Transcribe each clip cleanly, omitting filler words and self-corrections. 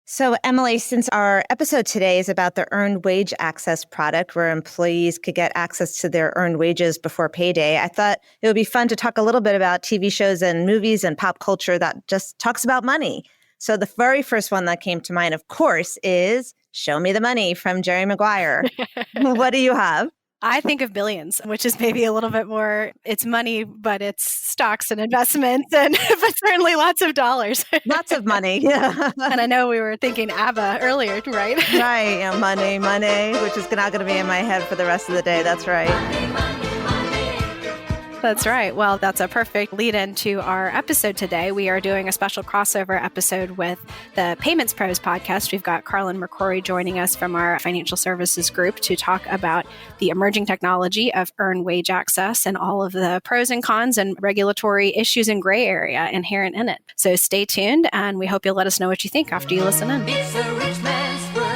So, Emily, since our episode today is about the earned wage access product where employees could get access to their earned wages before payday, I thought it would be fun to talk a little bit about TV shows and movies and pop culture that just talks about money. So the very first one that came to mind, of course, is Show Me the Money from Jerry Maguire. What do you have? I think of Billions, which is maybe a little bit more, it's money, but it's stocks and investments, and but certainly lots of dollars. Lots of money, yeah. And I know we were thinking ABBA earlier, right? Right, yeah, money, which is now going to be in my head for the rest of the day. That's right. Money, money. That's right. Well, that's a perfect lead into our episode today. We are doing a special crossover episode with the Payments Pros podcast. We've got Carlin McCrory joining us from our financial services group to talk about the emerging technology of earned wage access and all of the pros and cons and regulatory issues and gray area inherent in it. So stay tuned, and we hope you'll let us know what you think after you listen in. It's a rich man's world.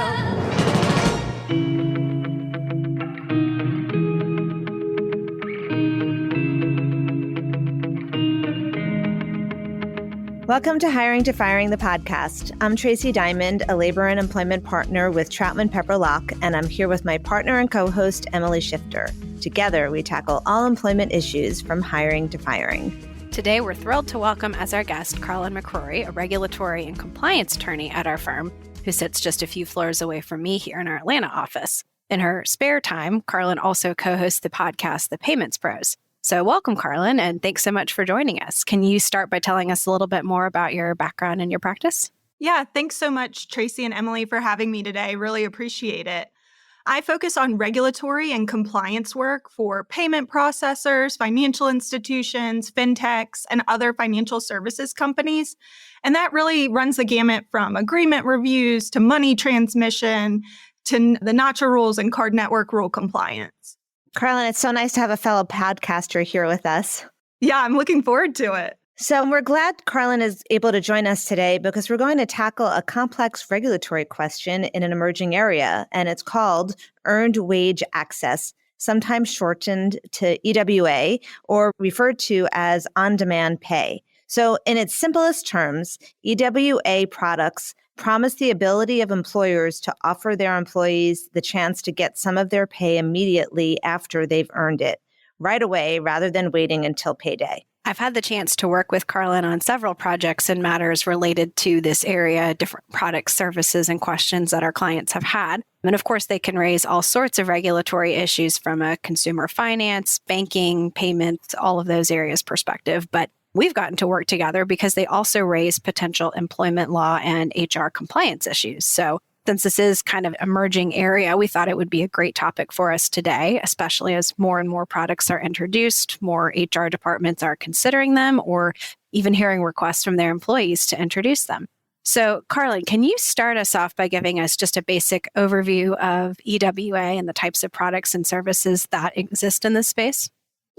Welcome to Hiring to Firing, the podcast. I'm Tracey Diamond, a labor and employment partner with Troutman Pepper Locke, and I'm here with my partner and co-host, Emily Schifter. Together, we tackle all employment issues from hiring to firing. Today, we're thrilled to welcome as our guest Carlin McCrory, a regulatory and compliance attorney at our firm, who sits just a few floors away from me here in our Atlanta office. In her spare time, Carlin also co-hosts the podcast, The Payments Pros. So welcome, Carlin, and thanks so much for joining us. Can you start by telling us a little bit more about your background and your practice? Yeah, thanks so much, Tracey and Emily, for having me today. Really appreciate it. I focus on regulatory and compliance work for payment processors, financial institutions, fintechs, and other financial services companies. And that really runs the gamut from agreement reviews to money transmission to the NACHA rules and card network rule compliance. Carlin, it's so nice to have a fellow podcaster here with us. Yeah, I'm looking forward to it. So we're glad Carlin is able to join us today because we're going to tackle a complex regulatory question in an emerging area, and it's called earned wage access, sometimes shortened to EWA or referred to as on-demand pay. So in its simplest terms, EWA products promise the ability of employers to offer their employees the chance to get some of their pay immediately after they've earned it, right away, rather than waiting until payday. I've had the chance to work with Carlin on several projects and matters related to this area, different products, services, and questions that our clients have had. And of course, they can raise all sorts of regulatory issues from a consumer finance, banking, payments, all of those areas perspective. But we've gotten to work together because they also raise potential employment law and HR compliance issues. So since this is kind of emerging area, we thought it would be a great topic for us today, especially as more and more products are introduced, more HR departments are considering them, or even hearing requests from their employees to introduce them. So Carlin, can you start us off by giving us just a basic overview of EWA and the types of products and services that exist in this space?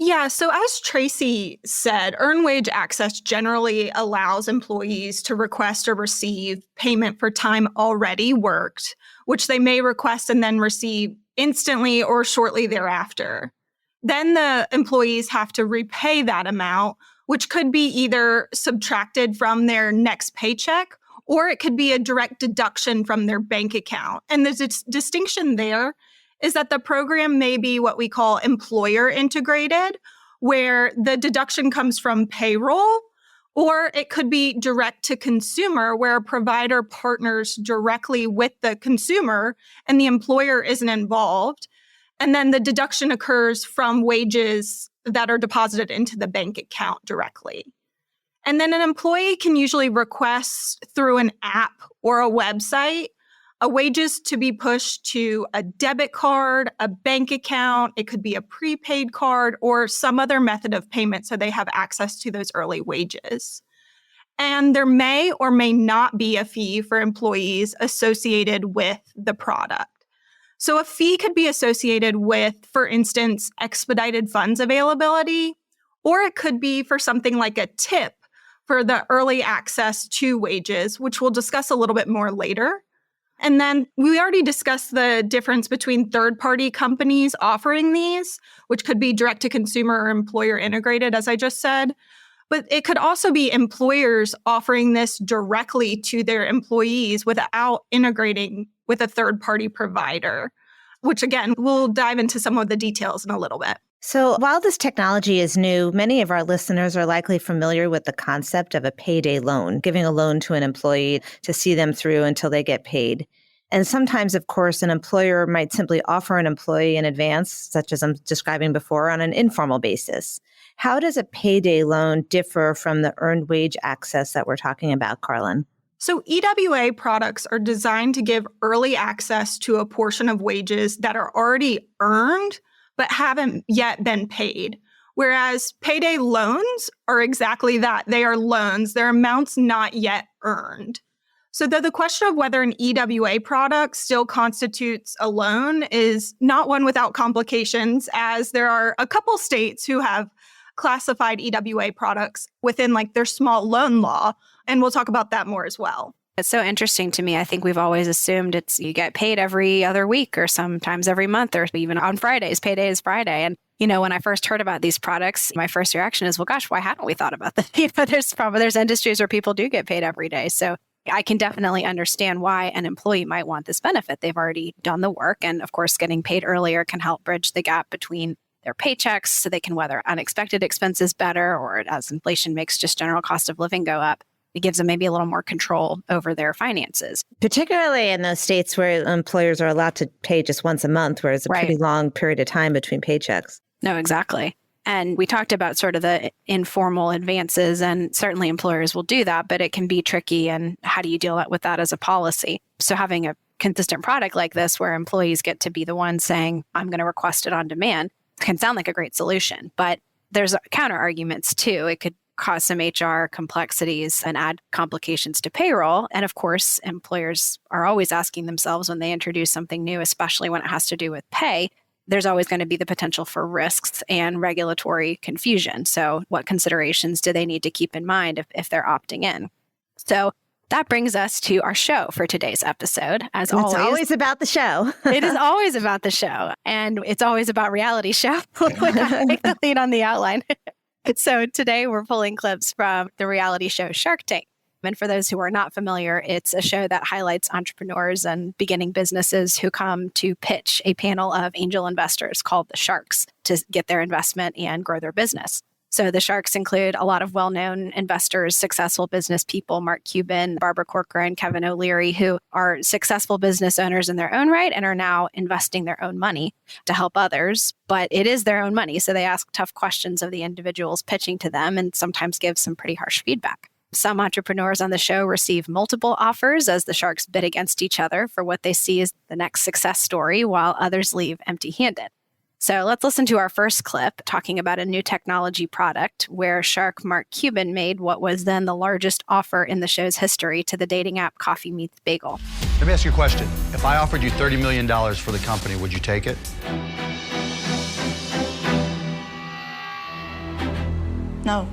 Yeah, so as Tracey said, earned wage access generally allows employees to request or receive payment for time already worked, which they may request and then receive instantly or shortly thereafter. Then the employees have to repay that amount, which could be either subtracted from their next paycheck, or it could be a direct deduction from their bank account. And the distinction there is that the program may be what we call employer integrated, where the deduction comes from payroll, or it could be direct to consumer, where a provider partners directly with the consumer and the employer isn't involved. And then the deduction occurs from wages that are deposited into the bank account directly. And then an employee can usually request through an app or a website wages to be pushed to a debit card, a bank account, it could be a prepaid card, or some other method of payment so they have access to those early wages. And there may or may not be a fee for employees associated with the product. So a fee could be associated with, for instance, expedited funds availability, or it could be for something like a tip for the early access to wages, which we'll discuss a little bit more later. And then we already discussed the difference between third-party companies offering these, which could be direct-to-consumer or employer integrated, as I just said. But it could also be employers offering this directly to their employees without integrating with a third-party provider, which again, we'll dive into some of the details in a little bit. So while this technology is new, many of our listeners are likely familiar with the concept of a payday loan, giving a loan to an employee to see them through until they get paid. And sometimes, of course, an employer might simply offer an employee an advance, such as I'm describing before, on an informal basis. How does a payday loan differ from the earned wage access that we're talking about, Carlin? So EWA products are designed to give early access to a portion of wages that are already earned but haven't yet been paid. Whereas payday loans are exactly that. They are loans. They're amounts not yet earned. So the question of whether an EWA product still constitutes a loan is not one without complications, as there are a couple states who have classified EWA products within like their small loan law. And we'll talk about that more as well. It's so interesting to me. I think we've always assumed you get paid every other week or sometimes every month or even on Fridays. Payday is Friday. And, when I first heard about these products, my first reaction is, well, gosh, why hadn't we thought about that? There's industries where people do get paid every day. So I can definitely understand why an employee might want this benefit. They've already done the work. And of course, getting paid earlier can help bridge the gap between their paychecks so they can weather unexpected expenses better, or as inflation makes just general cost of living go up. It gives them maybe a little more control over their finances. Particularly in those states where employers are allowed to pay just once a month, where it's a pretty long period of time between paychecks. No, exactly. And we talked about sort of the informal advances, and certainly employers will do that, but it can be tricky. And how do you deal with that as a policy? So having a consistent product like this where employees get to be the ones saying, I'm going to request it on demand, can sound like a great solution. But there's counter arguments too. It could cause some HR complexities and add complications to payroll. And of course, employers are always asking themselves when they introduce something new, especially when it has to do with pay, there's always going to be the potential for risks and regulatory confusion. So what considerations do they need to keep in mind if they're opting in? So that brings us to our show for today's episode. As always, it's always about the show. It is always about the show. And it's always about reality show. I take the lead on the outline. So today we're pulling clips from the reality show Shark Tank. And for those who are not familiar, it's a show that highlights entrepreneurs and beginning businesses who come to pitch a panel of angel investors called the Sharks to get their investment and grow their business. So the Sharks include a lot of well-known investors, successful business people, Mark Cuban, Barbara Corcoran, Kevin O'Leary, who are successful business owners in their own right and are now investing their own money to help others. But it is their own money, so they ask tough questions of the individuals pitching to them and sometimes give some pretty harsh feedback. Some entrepreneurs on the show receive multiple offers as the Sharks bid against each other for what they see as the next success story, while others leave empty-handed. So let's listen to our first clip talking about a new technology product where Shark Mark Cuban made what was then the largest offer in the show's history to the dating app Coffee Meets Bagel. Let me ask you a question. If I offered you $30 million for the company, would you take it? No.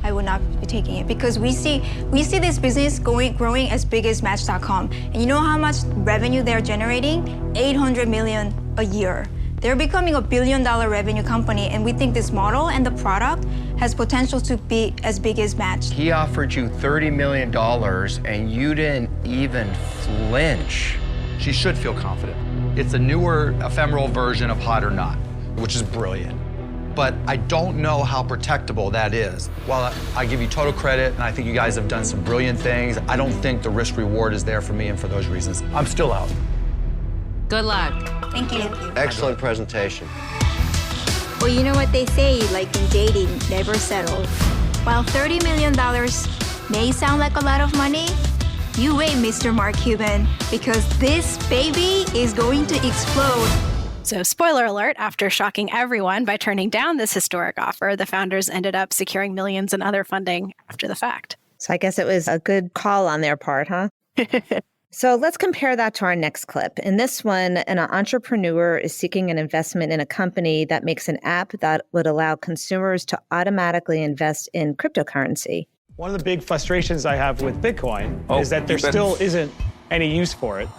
I would not be taking it because we see this business growing as big as Match.com. And you know how much revenue they're generating? $800 million a year. They're becoming a $1 billion revenue company, and we think this model and the product has potential to be as big as Match. He offered you $30 million and you didn't even flinch. She should feel confident. It's a newer, ephemeral version of Hot or Not, which is brilliant. But I don't know how protectable that is. While I give you total credit, and I think you guys have done some brilliant things, I don't think the risk reward is there for me, and for those reasons, I'm still out. Good luck. Thank you. Excellent presentation. Well, you know what they say, like in dating, never settle. While $30 million may sound like a lot of money, you wait, Mr. Mark Cuban, because this baby is going to explode. So spoiler alert, after shocking everyone by turning down this historic offer, the founders ended up securing millions in other funding after the fact. So I guess it was a good call on their part, huh? So let's compare that to our next clip. In this one, an entrepreneur is seeking an investment in a company that makes an app that would allow consumers to automatically invest in cryptocurrency. One of the big frustrations I have with Bitcoin is that there still isn't any use for it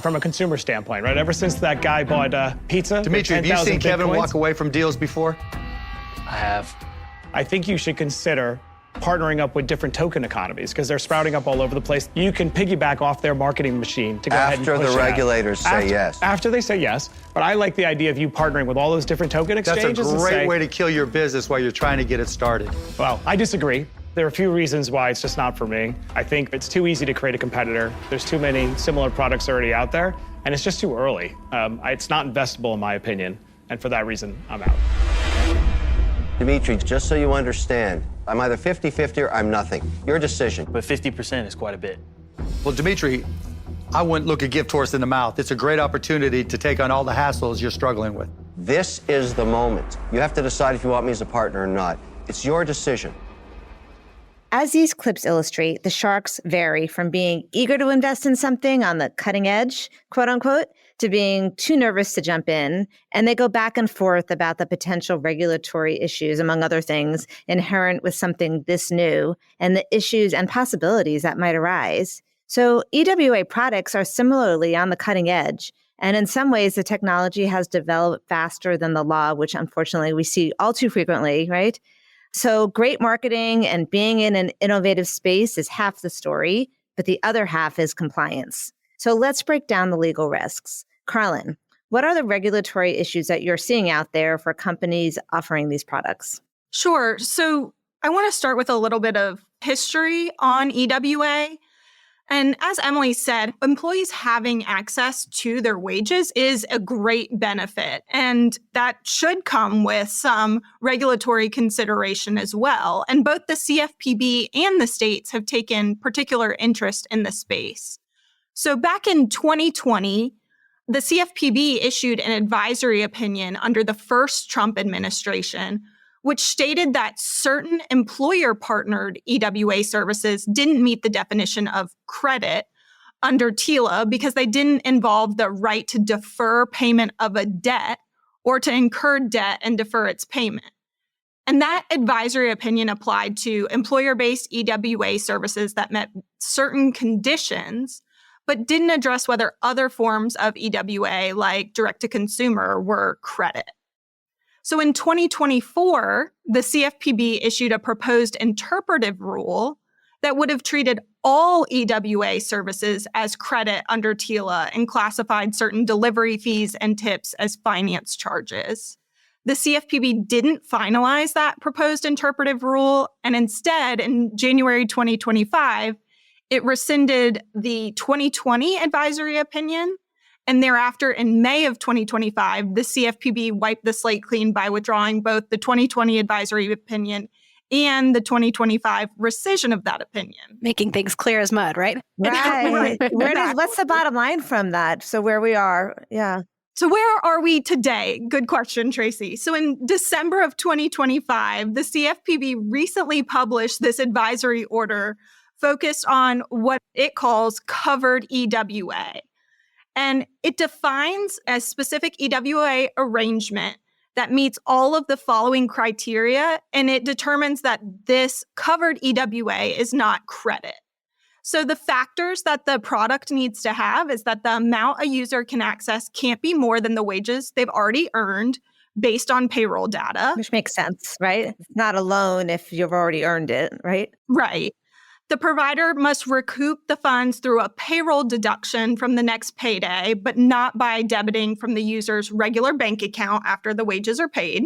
from a consumer standpoint, right? Ever since that guy bought pizza. Dimitri, have you seen Kevin walk away from deals before? I have. I think you should consider partnering up with different token economies because they're sprouting up all over the place. You can piggyback off their marketing machine to go ahead and push after the regulators say yes. After they say yes, but I like the idea of you partnering with all those different token exchanges. That's a great way to kill your business while you're trying to get it started. Well, I disagree. There are a few reasons why it's just not for me. I think it's too easy to create a competitor. There's too many similar products already out there, and it's just too early. It's not investable in my opinion, and for that reason, I'm out. Dimitri, just so you understand, I'm either 50-50 or I'm nothing. Your decision. But 50% is quite a bit. Well, Dimitri, I wouldn't look a gift horse in the mouth. It's a great opportunity to take on all the hassles you're struggling with. This is the moment. You have to decide if you want me as a partner or not. It's your decision. As these clips illustrate, the sharks vary from being eager to invest in something on the cutting edge, quote unquote, to being too nervous to jump in. And they go back and forth about the potential regulatory issues, among other things, inherent with something this new and the issues and possibilities that might arise. So EWA products are similarly on the cutting edge. And in some ways, the technology has developed faster than the law, which unfortunately we see all too frequently, right? So great marketing and being in an innovative space is half the story, but the other half is compliance. So let's break down the legal risks. Carlin, what are the regulatory issues that you're seeing out there for companies offering these products? Sure. So I want to start with a little bit of history on EWA. And as Emily said, employees having access to their wages is a great benefit. And that should come with some regulatory consideration as well. And both the CFPB and the states have taken particular interest in the space. So back in 2020, the CFPB issued an advisory opinion under the first Trump administration, which stated that certain employer-partnered EWA services didn't meet the definition of credit under TILA because they didn't involve the right to defer payment of a debt or to incur debt and defer its payment. And that advisory opinion applied to employer-based EWA services that met certain conditions, but didn't address whether other forms of EWA, like direct-to-consumer, were credit. So in 2024, the CFPB issued a proposed interpretive rule that would have treated all EWA services as credit under TILA and classified certain delivery fees and tips as finance charges. The CFPB didn't finalize that proposed interpretive rule, and instead, in January 2025, it rescinded the 2020 advisory opinion. And thereafter, in May of 2025, the CFPB wiped the slate clean by withdrawing both the 2020 advisory opinion and the 2025 rescission of that opinion. Making things clear as mud, right? Right. What's the bottom line from that? So where we are, yeah. So where are we today? Good question, Tracey. So in December of 2025, the CFPB recently published this advisory order focused on what it calls covered EWA. And it defines a specific EWA arrangement that meets all of the following criteria, and it determines that this covered EWA is not credit. So the factors that the product needs to have is that the amount a user can access can't be more than the wages they've already earned based on payroll data. Which makes sense, right? It's not a loan if you've already earned it, right? Right. The provider must recoup the funds through a payroll deduction from the next payday, but not by debiting from the user's regular bank account after the wages are paid.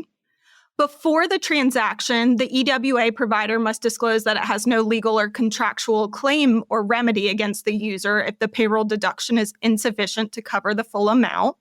Before the transaction, the EWA provider must disclose that it has no legal or contractual claim or remedy against the user if the payroll deduction is insufficient to cover the full amount,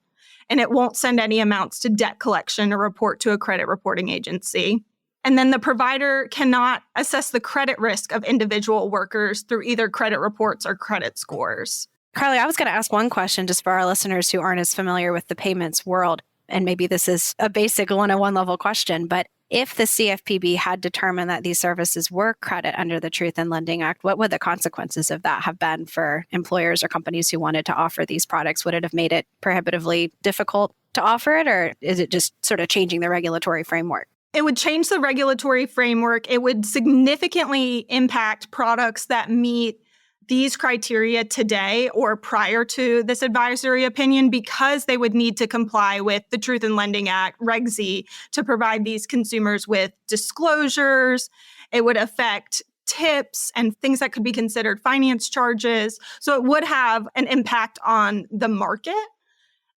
and it won't send any amounts to debt collection or report to a credit reporting agency. And then the provider cannot assess the credit risk of individual workers through either credit reports or credit scores. Carly, I was going to ask one question just for our listeners who aren't as familiar with the payments world. And maybe this is a basic 101 level question, but if the CFPB had determined that these services were credit under the Truth in Lending Act, what would the consequences of that have been for employers or companies who wanted to offer these products? Would it have made it prohibitively difficult to offer it, or is it just sort of changing the regulatory framework? It would change the regulatory framework. It would significantly impact products that meet these criteria today or prior to this advisory opinion because they would need to comply with the Truth in Lending Act, Reg Z, to provide these consumers with disclosures. It would affect tips and things that could be considered finance charges. So it would have an impact on the market.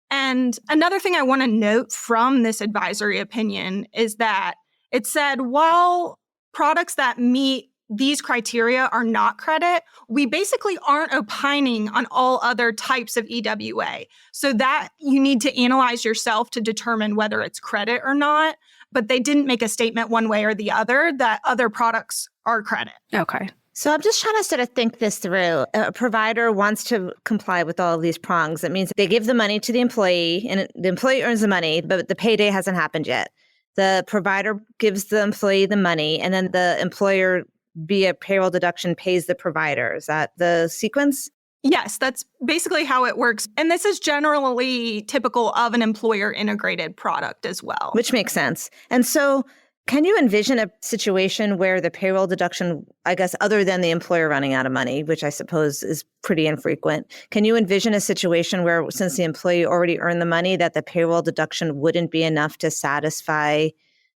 And another thing I want to note from this advisory opinion is that it said, while products that meet these criteria are not credit, we basically aren't opining on all other types of EWA. So that you need to analyze yourself to determine whether it's credit or not. But they didn't make a statement one way or the other that other products are credit. Okay. So I'm just trying to sort of think this through. A provider wants to comply with all of these prongs. That means they give the money to the employee and the employee earns the money, but the payday hasn't happened yet. The provider gives the employee the money and then the employer via payroll deduction pays the provider. Is that the sequence? Yes, that's basically how it works. And this is generally typical of an employer integrated product as well. Which makes sense. And so can you envision a situation where the payroll deduction, I guess, other than the employer running out of money, which I suppose is pretty infrequent, can you envision a situation where since the employee already earned the money, that the payroll deduction wouldn't be enough to satisfy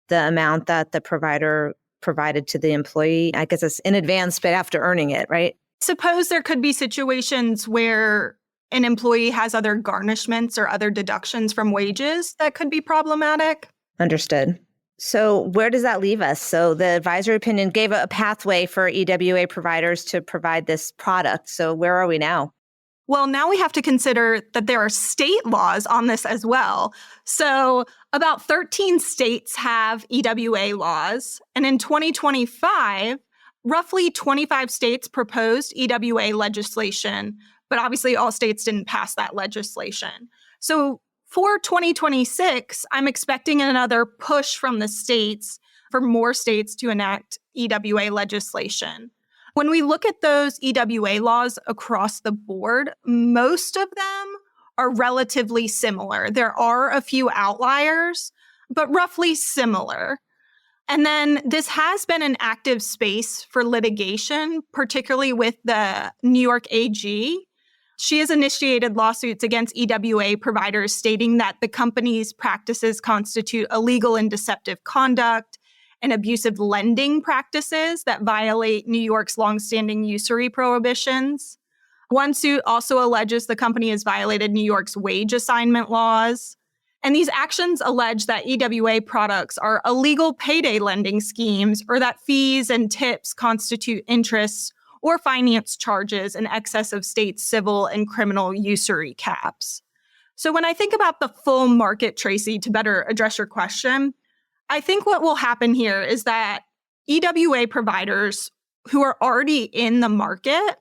the amount that the provider provided to the employee? I guess it's in advance, but after earning it, right? Suppose there could be situations where an employee has other garnishments or other deductions from wages that could be problematic. Understood. So where does that leave us? So the advisory opinion gave a pathway for EWA providers to provide this product. So where are we now? Well, now we have to consider that there are state laws on this as well. So about 13 states have EWA laws. And in 2025, roughly 25 states proposed EWA legislation, but obviously all states didn't pass that legislation. So for 2026, I'm expecting another push from the states for more states to enact EWA legislation. When we look at those EWA laws across the board, most of them are relatively similar. There are a few outliers, but roughly similar. And then this has been an active space for litigation, particularly with the New York AG. She has initiated lawsuits against EWA providers stating that the company's practices constitute illegal and deceptive conduct and abusive lending practices that violate New York's longstanding usury prohibitions. One suit also alleges the company has violated New York's wage assignment laws. And these actions allege that EWA products are illegal payday lending schemes or that fees and tips constitute interests or finance charges in excess of state civil and criminal usury caps. So when I think about the full market, Tracey, to better address your question, I think what will happen here is that EWA providers who are already in the market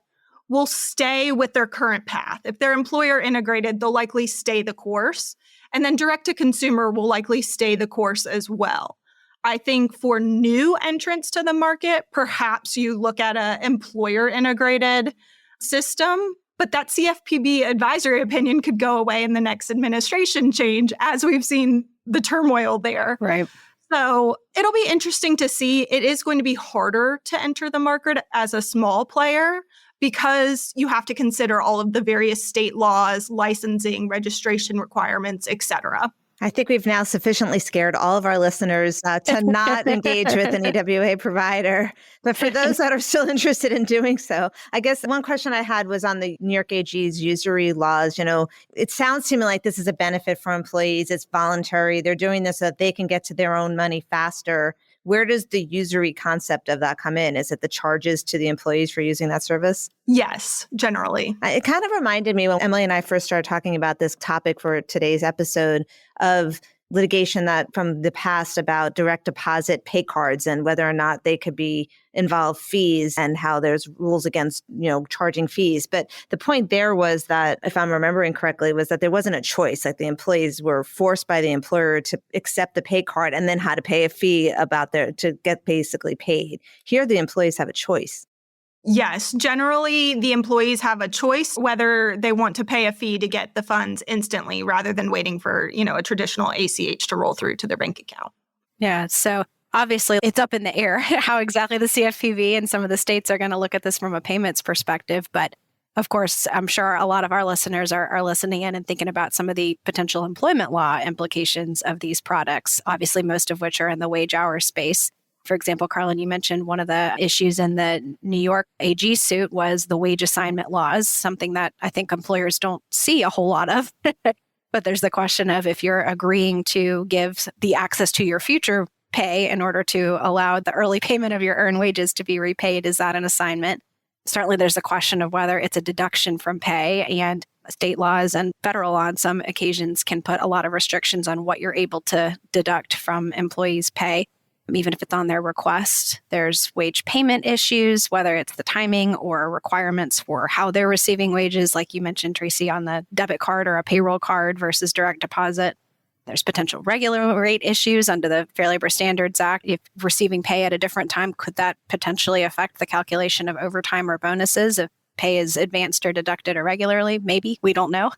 will stay with their current path. If they're employer integrated, they'll likely stay the course. And then direct to consumer will likely stay the course as well. I think for new entrants to the market, perhaps you look at an employer integrated system, but that CFPB advisory opinion could go away in the next administration change, as we've seen the turmoil there. Right. So it'll be interesting to see. It is going to be harder to enter the market as a small player because you have to consider all of the various state laws, licensing, registration requirements, et cetera. I think we've now sufficiently scared all of our listeners to not engage with an EWA provider. But for those that are still interested in doing so, I guess one question I had was on the New York AG's usury laws. You know, it sounds to me like this is a benefit for employees. It's voluntary. They're doing this so that they can get to their own money faster. Where does the usury concept of that come in? Is it the charges to the employees for using that service? Yes, generally. It kind of reminded me when Emily and I first started talking about this topic for today's episode of litigation that from the past about direct deposit pay cards and whether or not they could be involve fees and how there's rules against, charging fees. But the point there was that, if I'm remembering correctly, was that there wasn't a choice. Like the employees were forced by the employer to accept the pay card and then had to pay a fee to get basically paid. Here, the employees have a choice. Yes, generally the employees have a choice whether they want to pay a fee to get the funds instantly rather than waiting for, a traditional ACH to roll through to their bank account. Yeah. So Obviously, it's up in the air how exactly the CFPB and some of the states are going to look at this from a payments perspective. But of course, I'm sure a lot of our listeners are listening in and thinking about some of the potential employment law implications of these products, obviously, most of which are in the wage hour space. For example, Carlin, you mentioned one of the issues in the New York AG suit was the wage assignment laws, something that I think employers don't see a whole lot of. But there's the question of if you're agreeing to give the access to your future pay in order to allow the early payment of your earned wages to be repaid, is that an assignment? Certainly, there's a question of whether it's a deduction from pay, and state laws and federal law on some occasions can put a lot of restrictions on what you're able to deduct from employees' pay, even if it's on their request. There's wage payment issues, whether it's the timing or requirements for how they're receiving wages, like you mentioned, Tracey, on the debit card or a payroll card versus direct deposit. There's potential regular rate issues under the Fair Labor Standards Act. If receiving pay at a different time, could that potentially affect the calculation of overtime or bonuses if pay is advanced or deducted irregularly? Maybe. We don't know.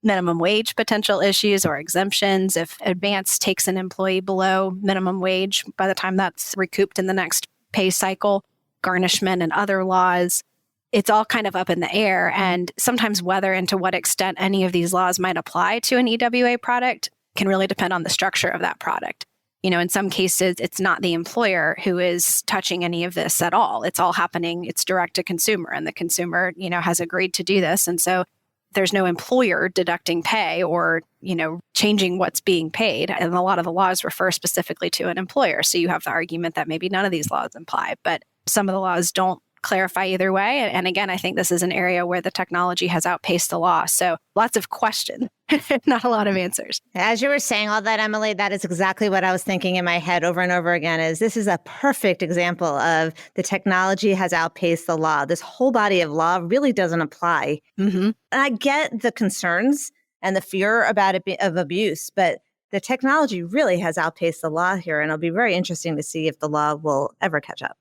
Minimum wage potential issues or exemptions. If advance takes an employee below minimum wage by the time that's recouped in the next pay cycle, garnishment and other laws. It's all kind of up in the air, and sometimes whether and to what extent any of these laws might apply to an EWA product can really depend on the structure of that product. In some cases, it's not the employer who is touching any of this at all. It's all happening. It's direct to consumer, and the consumer, has agreed to do this. And so there's no employer deducting pay or, changing what's being paid. And a lot of the laws refer specifically to an employer. So you have the argument that maybe none of these laws apply, but some of the laws don't clarify either way. And again, I think this is an area where the technology has outpaced the law. So lots of questions, not a lot of answers. As you were saying all that, Emily, that is exactly what I was thinking in my head over and over again, is this is a perfect example of the technology has outpaced the law. This whole body of law really doesn't apply. Mm-hmm. And I get the concerns and the fear about of abuse, but the technology really has outpaced the law here. And it'll be very interesting to see if the law will ever catch up.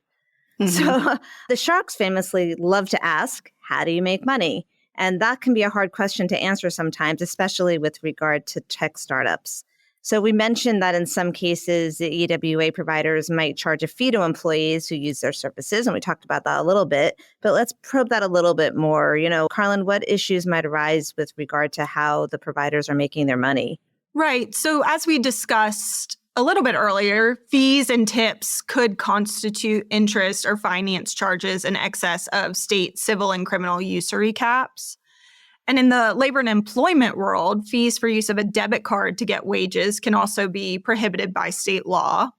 Mm-hmm. So the sharks famously love to ask, how do you make money? And that can be a hard question to answer sometimes, especially with regard to tech startups. So we mentioned that in some cases, the EWA providers might charge a fee to employees who use their services. And we talked about that a little bit, but let's probe that a little bit more. Carlin, what issues might arise with regard to how the providers are making their money? Right. So as we discussed a little bit earlier, fees and tips could constitute interest or finance charges in excess of state civil and criminal usury caps. And in the labor and employment world, fees for use of a debit card to get wages can also be prohibited by state law.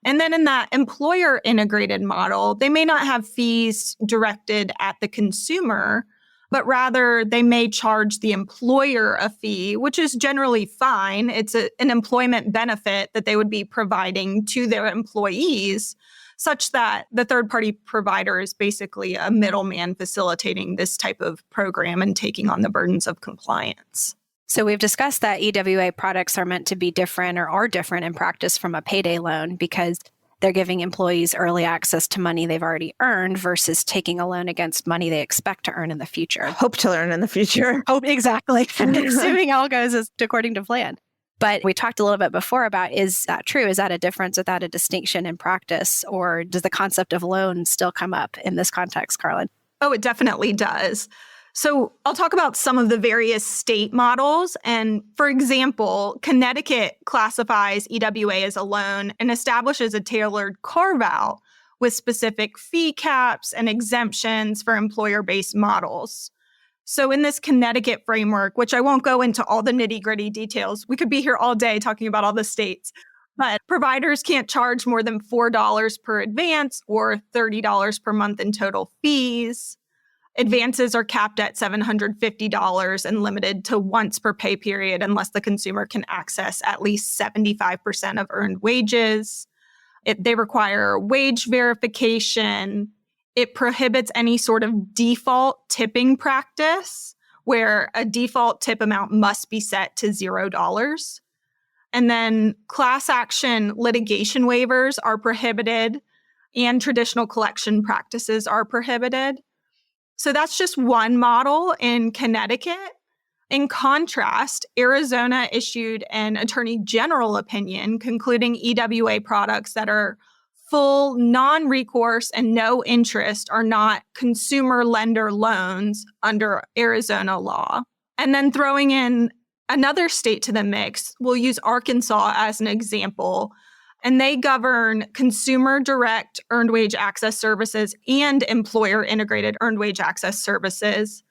And then in that employer integrated model, they may not have fees directed at the consumer, but rather they may charge the employer a fee, which is generally fine. It's an employment benefit that they would be providing to their employees, such that the third-party provider is basically a middleman facilitating this type of program and taking on the burdens of compliance. So we've discussed that EWA products are meant to be different or are different in practice from a payday loan because they're giving employees early access to money they've already earned versus taking a loan against money they expect to earn in the future. Hope to earn in the future. Hope, exactly. Assuming all goes according to plan. But we talked a little bit before about, is that true? Is that a difference without a distinction in practice? Or does the concept of loan still come up in this context, Carlin? Oh, it definitely does. So I'll talk about some of the various state models. And for example, Connecticut classifies EWA as a loan and establishes a tailored carve-out with specific fee caps and exemptions for employer-based models. So in this Connecticut framework, which I won't go into all the nitty-gritty details, we could be here all day talking about all the states, but providers can't charge more than $4 per advance or $30 per month in total fees. Advances are capped at $750 and limited to once per pay period unless the consumer can access at least 75% of earned wages. They require wage verification. It prohibits any sort of default tipping practice where a default tip amount must be set to $0. And then class action litigation waivers are prohibited and traditional collection practices are prohibited. So that's just one model in Connecticut. In contrast, Arizona issued an attorney general opinion concluding EWA products that are full, non-recourse, and no interest are not consumer lender loans under Arizona law. And then throwing in another state to the mix, we'll use Arkansas as an example. And they govern consumer direct earned wage access services and employer integrated earned wage access services.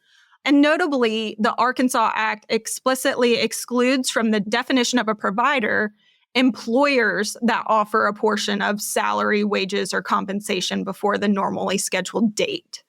And notably, the Arkansas Act explicitly excludes from the definition of a provider employers that offer a portion of salary, wages, or compensation before the normally scheduled date.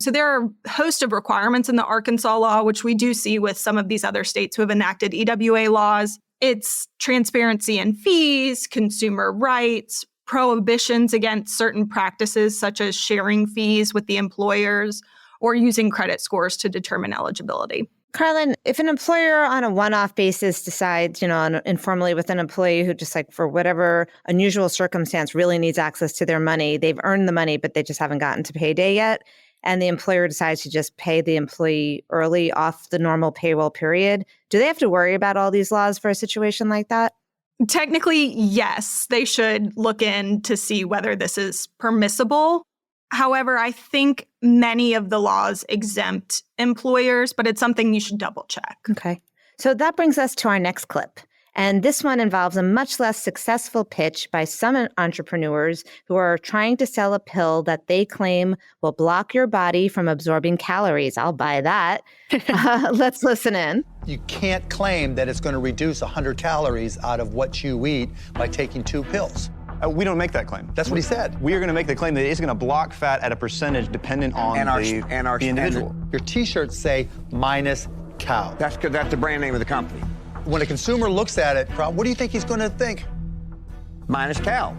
So there are a host of requirements in the Arkansas law, which we do see with some of these other states who have enacted EWA laws. It's transparency in fees, consumer rights, prohibitions against certain practices such as sharing fees with the employers, or using credit scores to determine eligibility. Carlin, if an employer on a one-off basis decides, informally with an employee who just for whatever unusual circumstance really needs access to their money, they've earned the money, but they just haven't gotten to payday yet, and the employer decides to just pay the employee early off the normal payroll period, do they have to worry about all these laws for a situation like that? Technically, yes, they should look in to see whether this is permissible. However, I think many of the laws exempt employers, but it's something you should double check. Okay. So that brings us to our next clip. And this one involves a much less successful pitch by some entrepreneurs who are trying to sell a pill that they claim will block your body from absorbing calories. I'll buy that. Let's listen in. You can't claim that it's going to reduce 100 calories out of what you eat by taking 2 pills. We don't make that claim. That's what he said. We are going to make the claim that it's going to block fat at a percentage dependent on the individual. Your T-shirts say minus cow. That's the brand name of the company. When a consumer looks at it, what do you think he's going to think? Minus cow.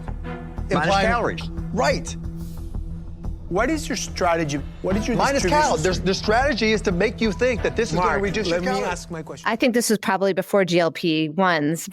Minus calories. Right. What is your strategy? What is your minus cow? The strategy is to make you think that this is going to reduce your calories. Let me ask my question. I think this was probably before GLP-1s,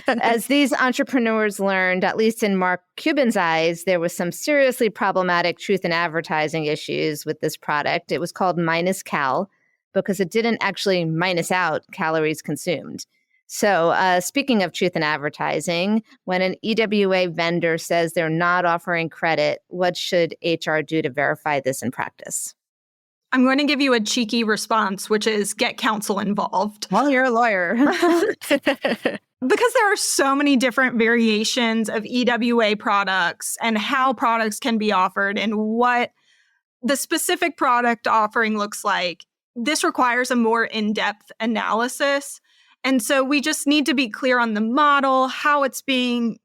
but as these entrepreneurs learned, at least in Mark Cuban's eyes, there was some seriously problematic truth in advertising issues with this product. It was called Minus Cal because it didn't actually minus out calories consumed. So speaking of truth in advertising, when an EWA vendor says they're not offering credit, what should HR do to verify this in practice? I'm going to give you a cheeky response, which is get counsel involved. Well, you're a lawyer. Because there are so many different variations of EWA products and how products can be offered and what the specific product offering looks like, this requires a more in-depth analysis. And so we just need to be clear on the model, how it's being,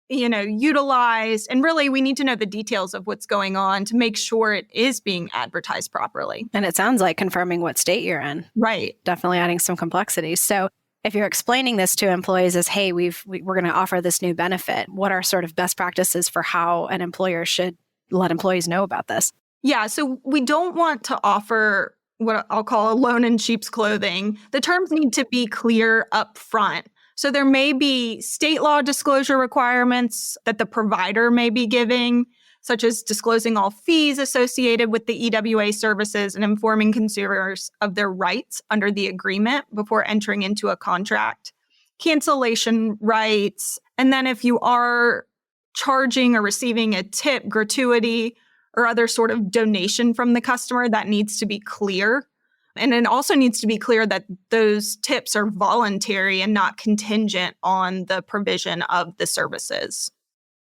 utilized. And really, we need to know the details of what's going on to make sure it is being advertised properly. And it sounds like confirming what state you're in. Right. Definitely adding some complexity. So if you're explaining this to employees as, hey, we're going to offer this new benefit, what are sort of best practices for how an employer should let employees know about this? Yeah. So we don't want to offer what I'll call a loan in sheep's clothing. The terms need to be clear up front. So there may be state law disclosure requirements that the provider may be giving, such as disclosing all fees associated with the EWA services and informing consumers of their rights under the agreement before entering into a contract, cancellation rights, and then if you are charging or receiving a tip, gratuity, or other sort of donation from the customer, that needs to be clear. And it also needs to be clear that those tips are voluntary and not contingent on the provision of the services.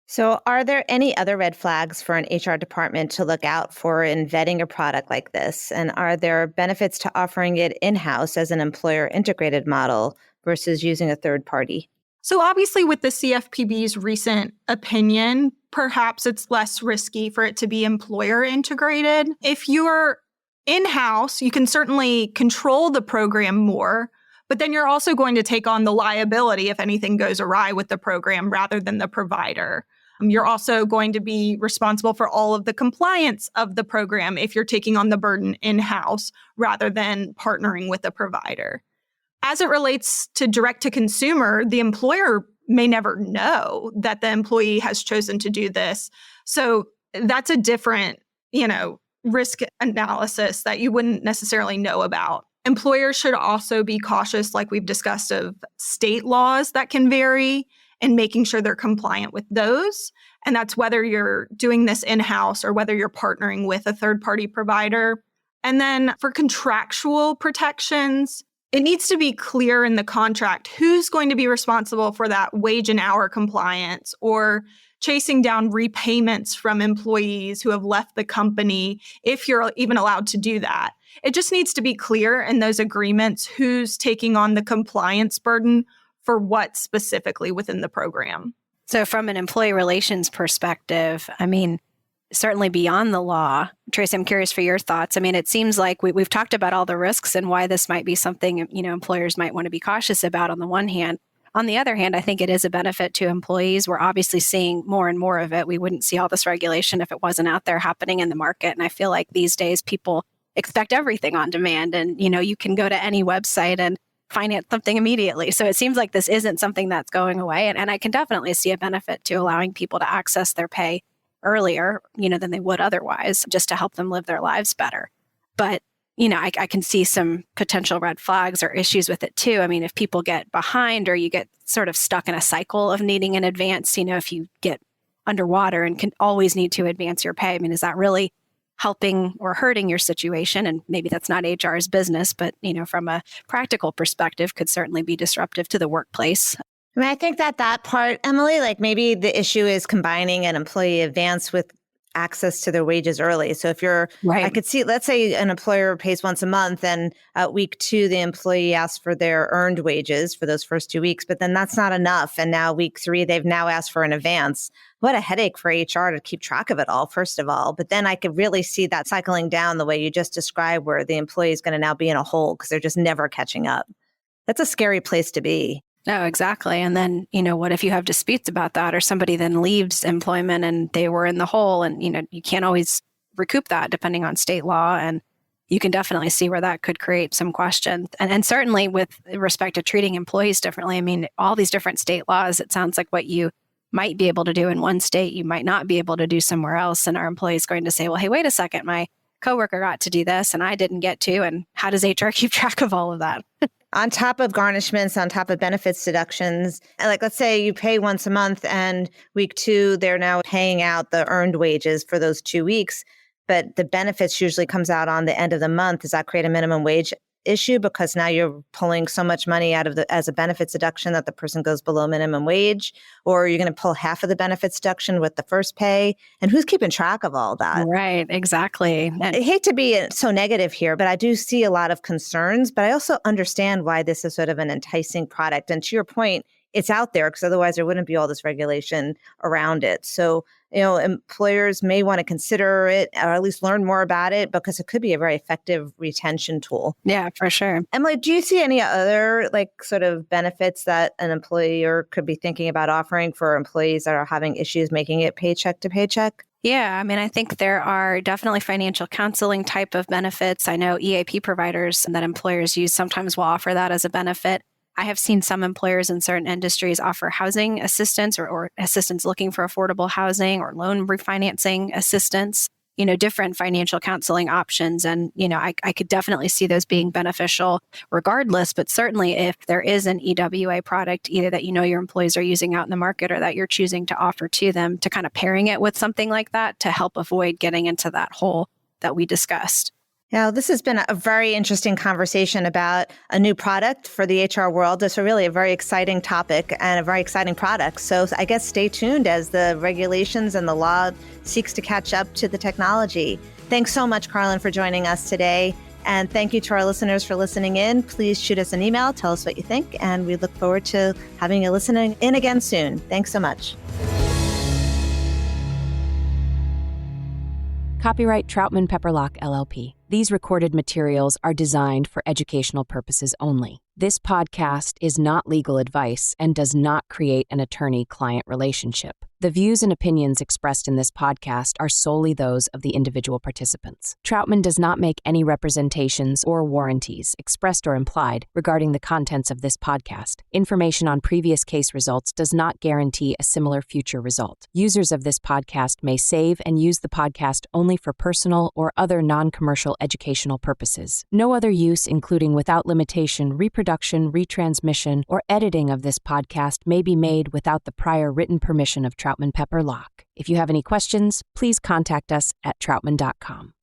So are there any other red flags for an HR department to look out for in vetting a product like this? And are there benefits to offering it in-house as an employer integrated model versus using a third party? So obviously with the CFPB's recent opinion, perhaps it's less risky for it to be employer integrated. If you're in-house, you can certainly control the program more, but then you're also going to take on the liability if anything goes awry with the program rather than the provider. You're also going to be responsible for all of the compliance of the program if you're taking on the burden in-house rather than partnering with a provider. As it relates to direct to consumer, the employer may never know that the employee has chosen to do this. So that's a different, risk analysis that you wouldn't necessarily know about. Employers should also be cautious, like we've discussed, of state laws that can vary and making sure they're compliant with those. And that's whether you're doing this in-house or whether you're partnering with a third-party provider. And then for contractual protections, it needs to be clear in the contract who's going to be responsible for that wage and hour compliance or chasing down repayments from employees who have left the company, if you're even allowed to do that. It just needs to be clear in those agreements who's taking on the compliance burden for what specifically within the program. So from an employee relations perspective, I mean, certainly beyond the law, Tracey, I'm curious for your thoughts. I mean, it seems like we've talked about all the risks and why this might be something, employers might want to be cautious about on the one hand. On the other hand, I think it is a benefit to employees. We're obviously seeing more and more of it. We wouldn't see all this regulation if it wasn't out there happening in the market. And I feel like these days people expect everything on demand. And, you can go to any website and finance something immediately. So it seems like this isn't something that's going away. And I can definitely see a benefit to allowing people to access their pay earlier, than they would otherwise, just to help them live their lives better. But, I can see some potential red flags or issues with it too. I mean, if people get behind or you get sort of stuck in a cycle of needing an advance, if you get underwater and can always need to advance your pay, I mean, is that really helping or hurting your situation? And maybe that's not HR's business, but, from a practical perspective, could certainly be disruptive to the workplace. I mean, I think that part, Emily, like maybe the issue is combining an employee advance with access to their wages early. So if you're, right. I could see, let's say an employer pays once a month and at week 2, the employee asks for their earned wages for those first 2 weeks, but then that's not enough. And now week 3, they've now asked for an advance. What a headache for HR to keep track of it all, first of all. But then I could really see that cycling down the way you just described, where the employee is going to now be in a hole because they're just never catching up. That's a scary place to be. No, exactly. And then, what if you have disputes about that, or somebody then leaves employment and they were in the hole, and, you can't always recoup that depending on state law. And you can definitely see where that could create some questions. And certainly with respect to treating employees differently, I mean, all these different state laws, it sounds like what you might be able to do in one state, you might not be able to do somewhere else. And our employee is going to say, well, hey, wait a second, my coworker got to do this and I didn't get to. And how does HR keep track of all of that? On top of garnishments, on top of benefits deductions, and like, let's say you pay once a month and week 2, they're now paying out the earned wages for those 2 weeks, but the benefits usually comes out on the end of the month. Does that create a minimum wage issue because now you're pulling so much money out of as a benefits deduction that the person goes below minimum wage? Or you're going to pull half of the benefits deduction with the first pay? And who's keeping track of all that? Right, exactly. I hate to be so negative here, but I do see a lot of concerns, but I also understand why this is sort of an enticing product. And to your point, it's out there because otherwise there wouldn't be all this regulation around it. So, employers may want to consider it or at least learn more about it because it could be a very effective retention tool. Yeah, for sure. Emily, do you see any other sort of benefits that an employer could be thinking about offering for employees that are having issues making it paycheck to paycheck? Yeah, I mean, I think there are definitely financial counseling type of benefits. I know EAP providers that employers use sometimes will offer that as a benefit. I have seen some employers in certain industries offer housing assistance or assistance looking for affordable housing or loan refinancing assistance, different financial counseling options. And, I could definitely see those being beneficial regardless. But certainly if there is an EWA product, either that your employees are using out in the market or that you're choosing to offer to them, to kind of pairing it with something like that to help avoid getting into that hole that we discussed. Now, this has been a very interesting conversation about a new product for the HR world. It's really a very exciting topic and a very exciting product. So I guess stay tuned as the regulations and the law seeks to catch up to the technology. Thanks so much, Carlin, for joining us today. And thank you to our listeners for listening in. Please shoot us an email, tell us what you think, and we look forward to having you listening in again soon. Thanks so much. Copyright Troutman Pepper Locke, LLP. These recorded materials are designed for educational purposes only. This podcast is not legal advice and does not create an attorney-client relationship. The views and opinions expressed in this podcast are solely those of the individual participants. Troutman does not make any representations or warranties, expressed or implied, regarding the contents of this podcast. Information on previous case results does not guarantee a similar future result. Users of this podcast may save and use the podcast only for personal or other non-commercial educational purposes. No other use, including without limitation, reproduction, retransmission, or editing of this podcast may be made without the prior written permission of Troutman Pepper Locke. If you have any questions, please contact us at troutman.com.